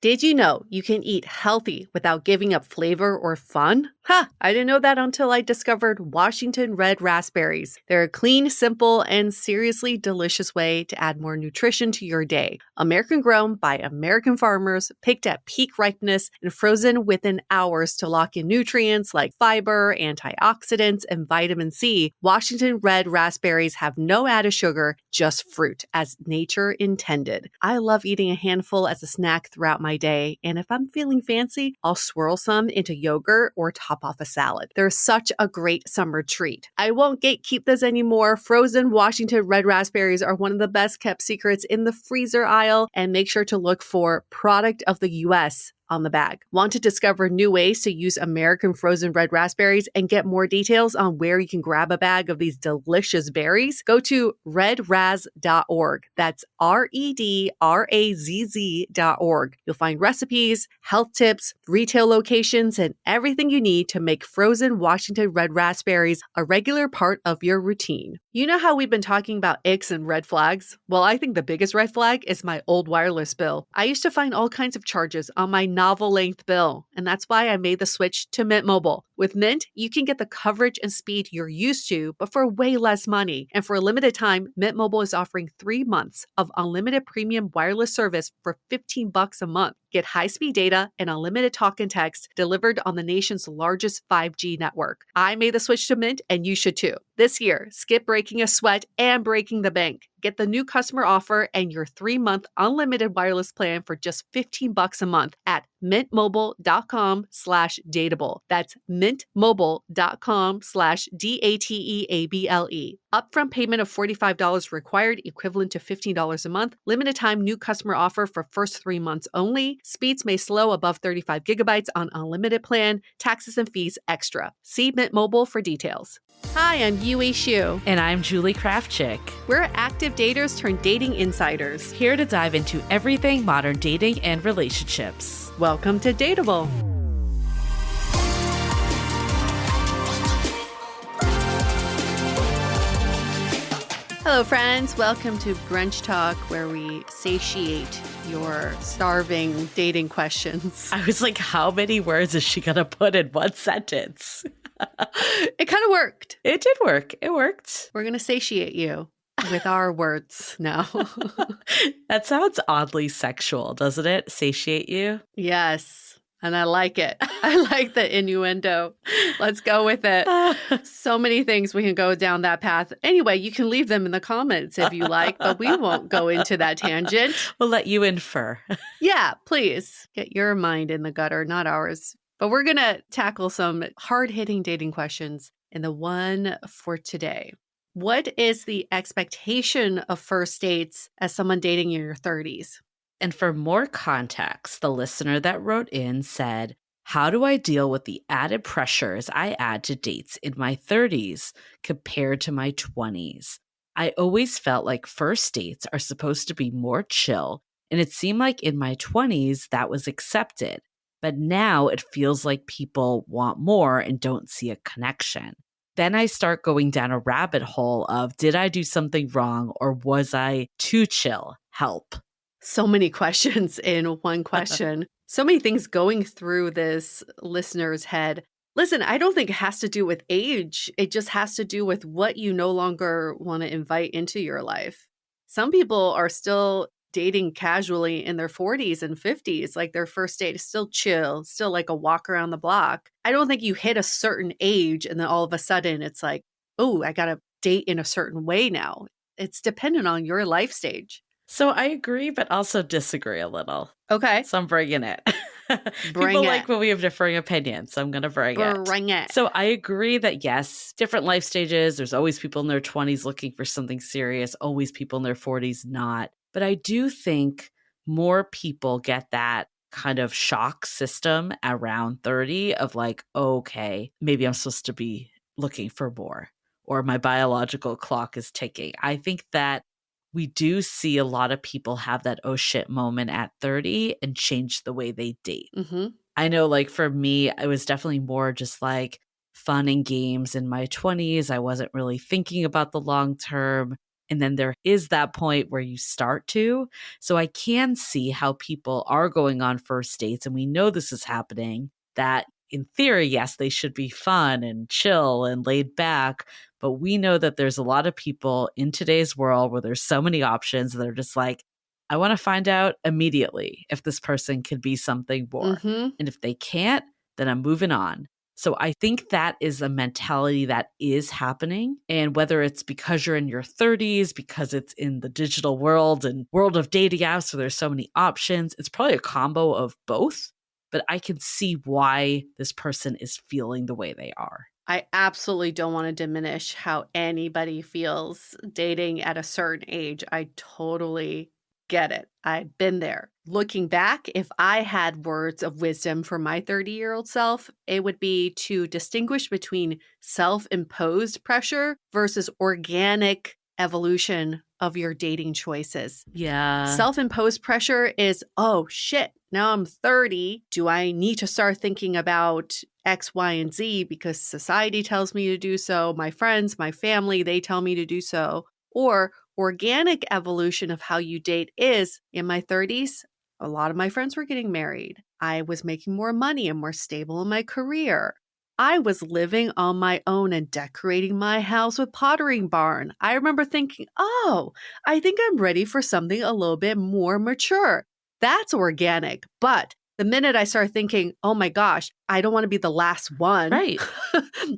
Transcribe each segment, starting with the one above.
Did you know you can eat healthy without giving up flavor or fun? I didn't know that until I discovered Washington Red Raspberries. They're a clean, simple, and seriously delicious way to add more nutrition to your day. American grown by American farmers, picked at peak ripeness, and frozen within hours to lock in nutrients like fiber, antioxidants, and vitamin C. Washington Red Raspberries have no added sugar, just fruit, as nature intended. I love eating a handful as a snack throughout my day, and if I'm feeling fancy, I'll swirl some into yogurt or top off a salad. They're such a great summer treat. I won't gatekeep this anymore. Frozen Washington Red Raspberries are one of the best kept secrets in the freezer aisle, and make sure to look for Product of the US on the bag. Want to discover new ways to use American frozen red raspberries and get more details on where you can grab a bag of these delicious berries? Go to redraz.org. That's redrazz.org. You'll find recipes, health tips, retail locations, and everything you need to make frozen Washington red raspberries a regular part of your routine. You know how we've been talking about icks and red flags? Well, I think the biggest red flag is my old wireless bill. I used to find all kinds of charges on my novel-length bill, and that's why I made the switch to Mint Mobile. With Mint, you can get the coverage and speed you're used to, but for way less money. And for a limited time, Mint Mobile is offering 3 months of unlimited premium wireless service for $15 a month. Get high-speed data and unlimited talk and text delivered on the nation's largest 5G network. I made the switch to Mint, and you should too. This year, skip breaking a sweat and breaking the bank. Get the new customer offer and your 3-month unlimited wireless plan for just $15 a month at mintmobile.com/dateable. That's mintmobile.com/dateable. Upfront payment of $45 required, equivalent to $15 a month. Limited time new customer offer for first 3 months only. Speeds may slow above 35 gigabytes on unlimited plan. Taxes and fees extra. See Mint Mobile for details. Hi, I'm Yue Xu. And I'm Julie Kraftchick. We're active daters turned dating insiders. Here to dive into everything modern dating and relationships. Welcome to Dateable. Hello, friends. Welcome to Brunch Talk, where we satiate your starving dating questions. I was like, how many words is she going to put in one sentence? It kind of worked. It did work. It worked. We're going to satiate you with our words now. That sounds oddly sexual, doesn't it? Satiate you? Yes. And I like it. I like the innuendo. Let's go with it. So many things we can go down that path. Anyway, you can leave them in the comments if you like, but we won't go into that tangent. We'll let you infer. Yeah, please. Get your mind in the gutter, not ours. But we're going to tackle some hard-hitting dating questions in the one for today. What is the expectation of first dates as someone dating in your 30s? And for more context, the listener that wrote in said, how do I deal with the added pressures I add to dates in my 30s compared to my 20s? I always felt like first dates are supposed to be more chill, and it seemed like in my 20s that was accepted. But now it feels like people want more and don't see a connection. Then I start going down a rabbit hole of, did I do something wrong or was I too chill? Help. So many questions in one question. So many things going through this listener's head. Listen, I don't think it has to do with age. It just has to do with what you no longer want to invite into your life. Some people are still dating casually in their 40s and 50s, like their first date is still chill, still like a walk around the block. I don't think you hit a certain age and then all of a sudden it's like, oh, I got to date in a certain way now. It's dependent on your life stage. So I agree, but also disagree a little. Okay. So I'm bringing it. Bring People it. like when we have differing opinions, so I'm going to bring it. Bring it. So I agree that yes, different life stages. There's always people in their 20s looking for something serious, always people in their 40s not. But I do think more people get that kind of shock system around 30 of like, okay, maybe I'm supposed to be looking for more, or my biological clock is ticking. I think that we do see a lot of people have that oh shit moment at 30 and change the way they date. Mm-hmm. I know like for me, it was definitely more just like fun and games in my 20s. I wasn't really thinking about the long term. And then there is that point where you start to. So I can see how people are going on first dates, and we know this is happening, that in theory, yes, they should be fun and chill and laid back. But we know that there's a lot of people in today's world where there's so many options that are just like, I want to find out immediately if this person can be something more. Mm-hmm. And if they can't, then I'm moving on. So I think that is a mentality that is happening. And whether it's because you're in your 30s, because it's in the digital world and world of dating apps where there's so many options, it's probably a combo of both. But I can see why this person is feeling the way they are. I absolutely don't want to diminish how anybody feels dating at a certain age. I totally get it. I've been there. Looking back, if I had words of wisdom for my 30-year-old self, it would be to distinguish between self-imposed pressure versus organic evolution of your dating choices. Yeah. Self-imposed pressure is, oh shit, now I'm 30. Do I need to start thinking about X, Y, and Z because society tells me to do so? My friends, my family, they tell me to do so. Or organic evolution of how you date is, in my 30s, a lot of my friends were getting married. I was making more money and more stable in my career. I was living on my own and decorating my house with Pottery Barn. I remember thinking, oh, I think I'm ready for something a little bit more mature. That's organic. But the minute I start thinking, oh my gosh, I don't want to be the last one. Right.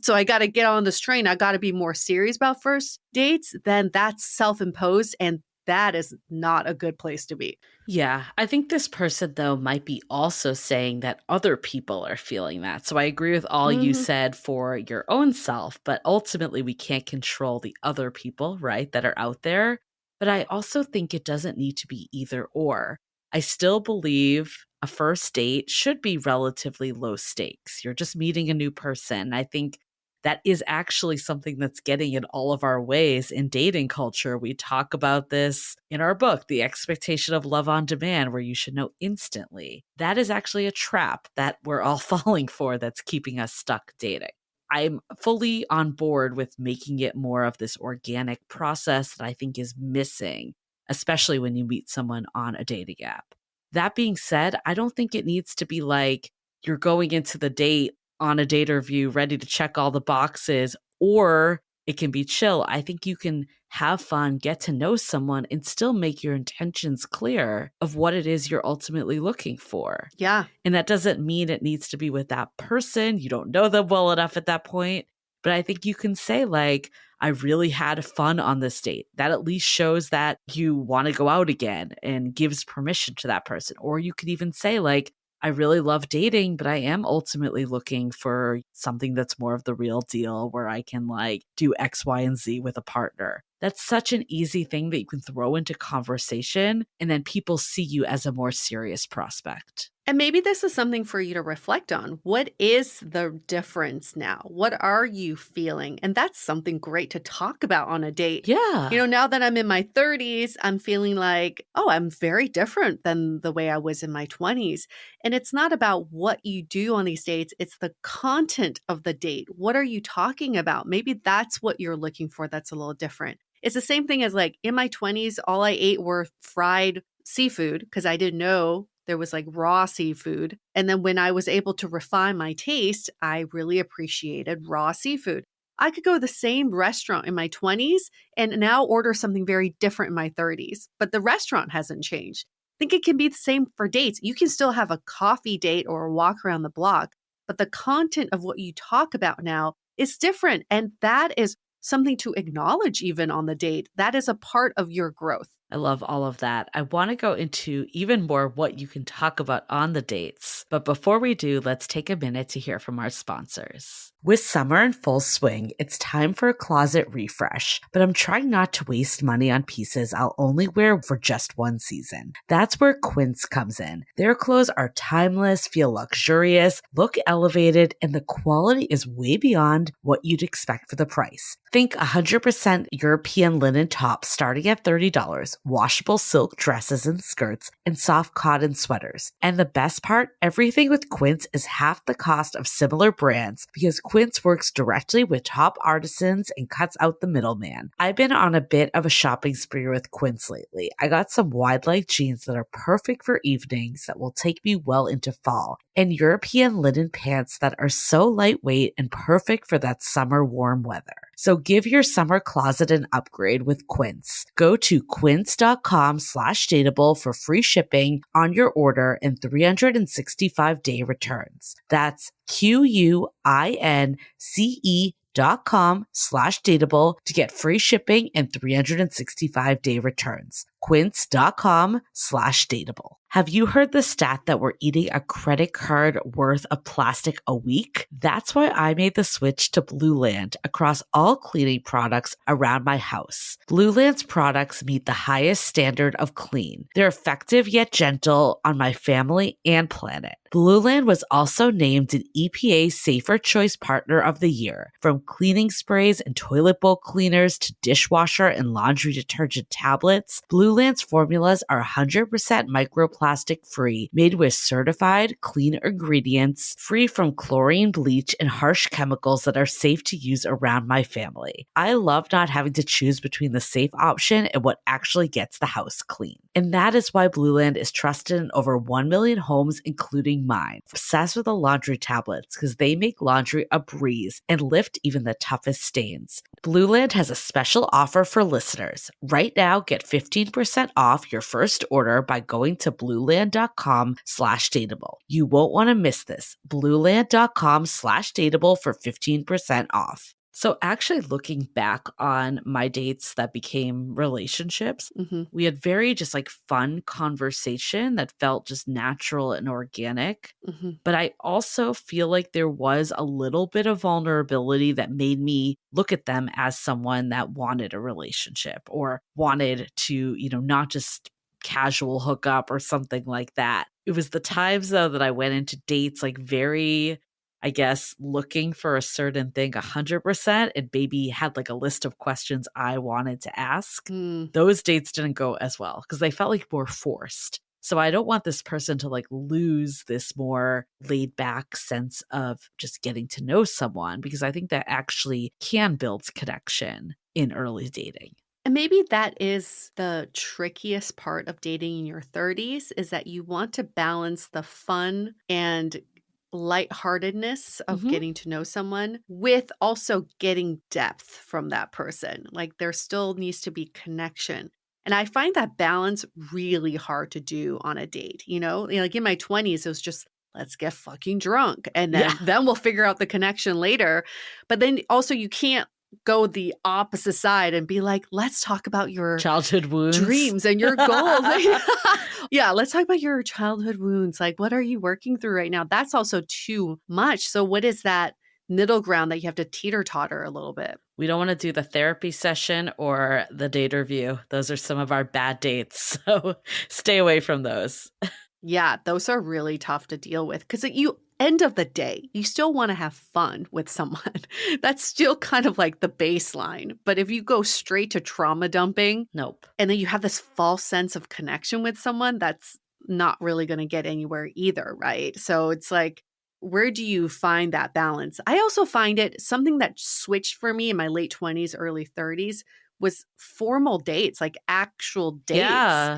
So I got to get on this train. I got to be more serious about first dates. Then that's self-imposed. And that is not a good place to be. Yeah, I think this person, though, might be also saying that other people are feeling that. So I agree with all you said for your own self, but ultimately we can't control the other people, right, that are out there. But I also think it doesn't need to be either or. I still believe a first date should be relatively low stakes. You're just meeting a new person. I think that is actually something that's getting in all of our ways in dating culture. We talk about this in our book, The Expectation of Love on Demand, where you should know instantly. That is actually a trap that we're all falling for that's keeping us stuck dating. I'm fully on board with making it more of this organic process that I think is missing, especially when you meet someone on a dating app. That being said, I don't think it needs to be like you're going into the date on a date review ready to check all the boxes, or it can be chill. I think you can have fun, get to know someone, and still make your intentions clear of what it is you're ultimately looking for. Yeah. And that doesn't mean it needs to be with that person. You don't know them well enough at that point. But I think you can say, like, I really had fun on this date. That at least shows that you want to go out again and gives permission to that person. Or you could even say, like, I really love dating, but I am ultimately looking for something that's more of the real deal where I can like do X, Y, and Z with a partner. That's such an easy thing that you can throw into conversation, and then people see you as a more serious prospect. And maybe this is something for you to reflect on. What is the difference now? What are you feeling? And that's something great to talk about on a date. Yeah. You know, now that I'm in my 30s, I'm feeling like, oh, I'm very different than the way I was in my 20s. And it's not about what you do on these dates, it's the content of the date. What are you talking about? Maybe that's what you're looking for that's a little different. It's the same thing as like in my 20s, all I ate were fried seafood because I didn't know there was like raw seafood. And then when I was able to refine my taste, I really appreciated raw seafood. I could go to the same restaurant in my 20s and now order something very different in my 30s, but the restaurant hasn't changed. I think it can be the same for dates. You can still have a coffee date or a walk around the block, but the content of what you talk about now is different. And that is something to acknowledge even on the date. That is a part of your growth. I love all of that. I want to go into even more what you can talk about on the dates. But before we do, let's take a minute to hear from our sponsors. With summer in full swing, it's time for a closet refresh, but I'm trying not to waste money on pieces I'll only wear for just one season. That's where Quince comes in. Their clothes are timeless, feel luxurious, look elevated, and the quality is way beyond what you'd expect for the price. Think 100% European linen tops starting at $30, washable silk dresses and skirts, and soft cotton sweaters. And the best part, everything with Quince is half the cost of similar brands because Quince works directly with top artisans and cuts out the middleman. I've been on a bit of a shopping spree with Quince lately. I got some wide leg jeans that are perfect for evenings that will take me well into fall, and European linen pants that are so lightweight and perfect for that summer warm weather. So give your summer closet an upgrade with Quince. Go to quince.com/dateable for free shipping on your order and 365-day returns. That's QUINCE.com/dateable to get free shipping and 365-day returns. Quince.com/dateable. Have you heard the stat that we're eating a credit card worth of plastic a week? That's why I made the switch to Blue Land across all cleaning products around my house. Blue Land's products meet the highest standard of clean. They're effective yet gentle on my family and planet. Blue Land was also named an EPA Safer Choice Partner of the Year. From cleaning sprays and toilet bowl cleaners to dishwasher and laundry detergent tablets, Blue Land's formulas are 100% microplastic free, made with certified clean ingredients, free from chlorine, bleach, and harsh chemicals that are safe to use around my family. I love not having to choose between the safe option and what actually gets the house clean. And that is why Blue Land is trusted in over 1 million homes, including mine. Obsessed with the laundry tablets because they make laundry a breeze and lift even the toughest stains. Blue Land has a special offer for listeners. Right now, get 15% off your first order by going to blueland.com/dateable. You won't want to miss this. blueland.com/dateable for 15% off. So actually looking back on my dates that became relationships, we had very just like fun conversation that felt just natural and organic. But I also feel like there was a little bit of vulnerability that made me look at them as someone that wanted a relationship or wanted to, not just casual hookup or something like that. It was the times though that I went into dates like very, I guess, looking for a certain thing 100% and maybe had like a list of questions I wanted to ask. Those dates didn't go as well because they felt like more forced. So I don't want this person to like lose this more laid back sense of just getting to know someone, because I think that actually can build connection in early dating. And maybe that is the trickiest part of dating in your 30s, is that you want to balance the fun and lightheartedness of getting to know someone with also getting depth from that person. Like there still needs to be connection. And I find that balance really hard to do on a date. Like in my 20s, it was just, let's get fucking drunk. And then we'll figure out the connection later. But then also you can't go the opposite side and be like, let's talk about your childhood wounds, dreams and your goals. Yeah, let's talk about your childhood wounds. Like, what are you working through right now? That's also too much. So what is that middle ground that you have to teeter-totter a little bit? We don't want to do the therapy session or the date review. Those are some of our bad dates. So stay away from those. Yeah, those are really tough to deal with because end of the day, you still want to have fun with someone. That's still kind of like the baseline. But if you go straight to trauma dumping, nope. And then you have this false sense of connection with someone, that's not really going to get anywhere either, right? So it's like, where do you find that balance? I also find it something that switched for me in my late 20s, early 30s was formal dates, like actual dates. Yeah.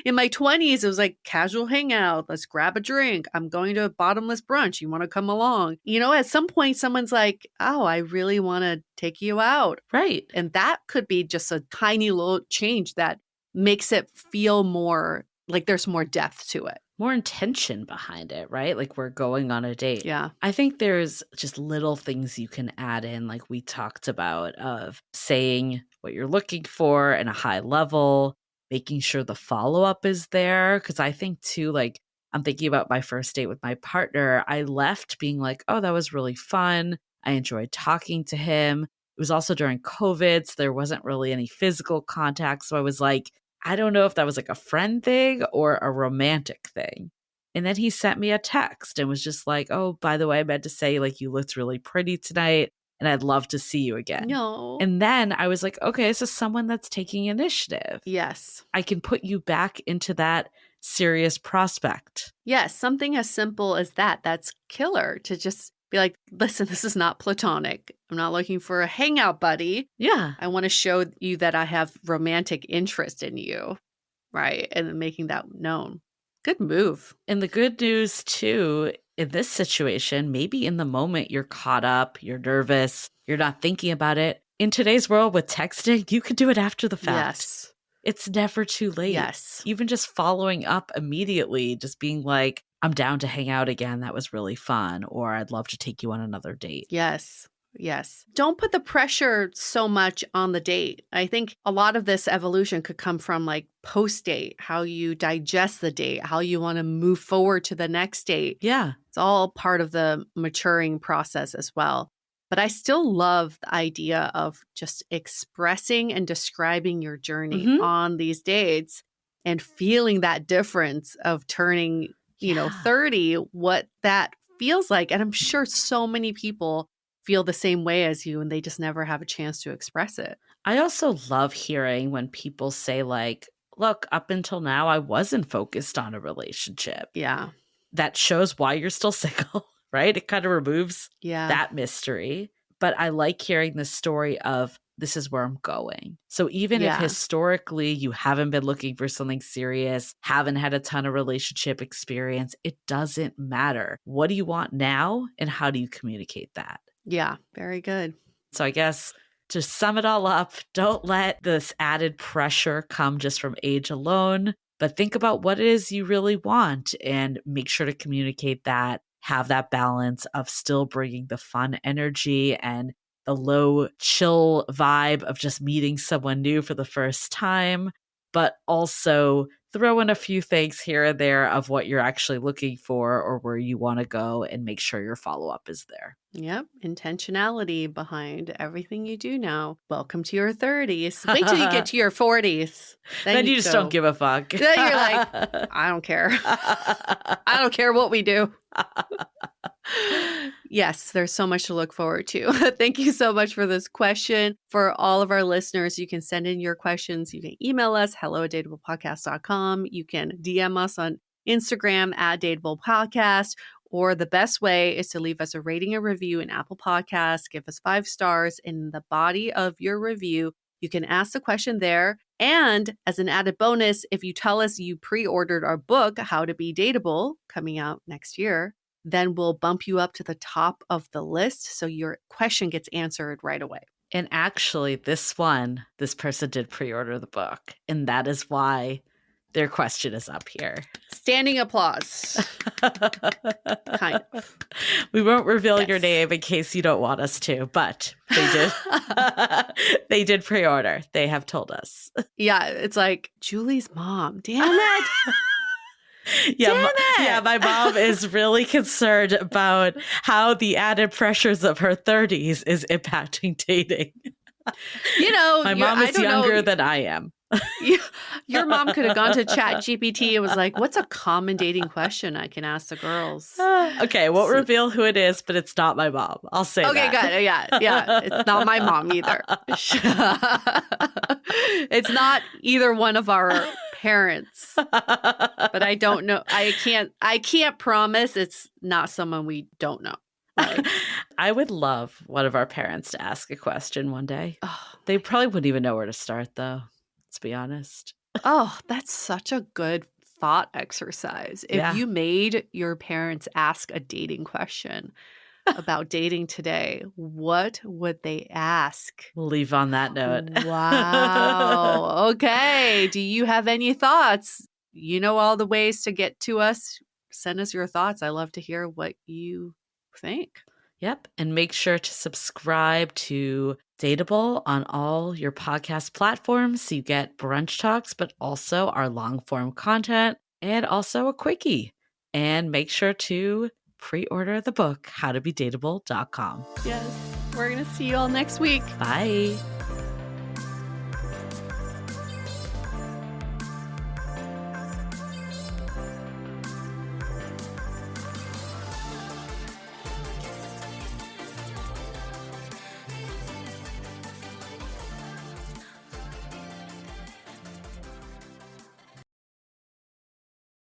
In my 20s, it was like casual hangout. Let's grab a drink. I'm going to a bottomless brunch. You want to come along? At some point, someone's like, oh, I really want to take you out. Right. And that could be just a tiny little change that makes it feel more like there's more depth to it. More intention behind it, right? Like we're going on a date. Yeah. I think there's just little things you can add in, like we talked about, of saying what you're looking for in a high level, making sure the follow-up is there. Because I think too, like I'm thinking about my first date with my partner. I left being like, oh, that was really fun. I enjoyed talking to him. It was also during COVID, so there wasn't really any physical contact. So I was like, I don't know if that was like a friend thing or a romantic thing. And then he sent me a text and was just like, oh, by the way, I meant to say, like, you looked really pretty tonight. And and I'd love to see you again. No. And then I was like, okay, this is someone that's taking initiative. Yes. I can put you back into that serious prospect. Yes, something as simple as that. That's killer to just be like, listen, this is not platonic. I'm not looking for a hangout buddy. Yeah. I want to show you that I have romantic interest in you, right? And then making that known. Good move. And the good news, too, in this situation, maybe in the moment you're caught up, you're nervous, you're not thinking about it. In today's world with texting, you can do it after the fact. Yes. It's never too late. Yes. Even just following up immediately, just being like, I'm down to hang out again. That was really fun. Or I'd love to take you on another date. Yes. Yes. Don't put the pressure so much on the date. I think a lot of this evolution could come from like post date, how you digest the date, how you want to move forward to the next date. Yeah. It's all part of the maturing process as well. But I still love the idea of just expressing and describing your journey on these dates and feeling that difference of turning, 30, what that feels like. And I'm sure so many people feel the same way as you and they just never have a chance to express it. I also love hearing when people say like, look, up until now, I wasn't focused on a relationship. Yeah. That shows why you're still single, right? It kind of removes that mystery. But I like hearing the story of this is where I'm going. So even if historically you haven't been looking for something serious, haven't had a ton of relationship experience, it doesn't matter. What do you want now and how do you communicate that? Yeah, very good. So I guess to sum it all up, don't let this added pressure come just from age alone, but think about what it is you really want and make sure to communicate that, have that balance of still bringing the fun energy and the low chill vibe of just meeting someone new for the first time, but also throw in a few things here and there of what you're actually looking for or where you want to go and make sure your follow-up is there. Yep. Intentionality behind everything you do now. Welcome to your 30s. Wait till you get to your 40s. Then you just don't give a fuck. Then you're like, I don't care. I don't care what we do. Yes, there's so much to look forward to. Thank you so much for this question. For all of our listeners, you can send in your questions. You can email us, hello@dateablepodcast.com. You can DM us on Instagram @dateablepodcast. Or the best way is to leave us a rating and review in Apple Podcasts. Give us 5 stars. In the body of your review, you can ask the question there. And as an added bonus, if you tell us you pre-ordered our book, How to Be Dateable, coming out next year, then we'll bump you up to the top of the list so your question gets answered right away. And actually, this person did pre-order the book. And that is why their question is up here. Standing applause. Kind of. We won't reveal your name in case you don't want us to, but they did. They did pre-order. They have told us. Yeah, it's like, Julie's mom. Damn it. Yeah, my mom is really concerned about how the added pressures of her 30s is impacting dating. My mom is younger than I am. Your mom could have gone to ChatGPT and was like, what's a common dating question I can ask the girls? Okay, won't reveal who it is, but it's not my mom. I'll say that. Okay, good. Yeah. It's not my mom either. It's not either one of our parents. But I don't know. I can't promise it's not someone we don't know. Right? I would love one of our parents to ask a question one day. Oh, they probably wouldn't even know where to start, though. Let's be honest. Oh, that's such a good thought exercise. If you made your parents ask a dating question about dating today, what would they ask? We'll leave on that note. Wow. Okay. Do you have any thoughts? You know all the ways to get to us. Send us your thoughts. I love to hear what you think. Yep. And make sure to subscribe to Dateable on all your podcast platforms so you get brunch talks, but also our long form content and also a quickie. And make sure to pre-order the book, howtobedateable.com. Yes. We're going to see you all next week. Bye.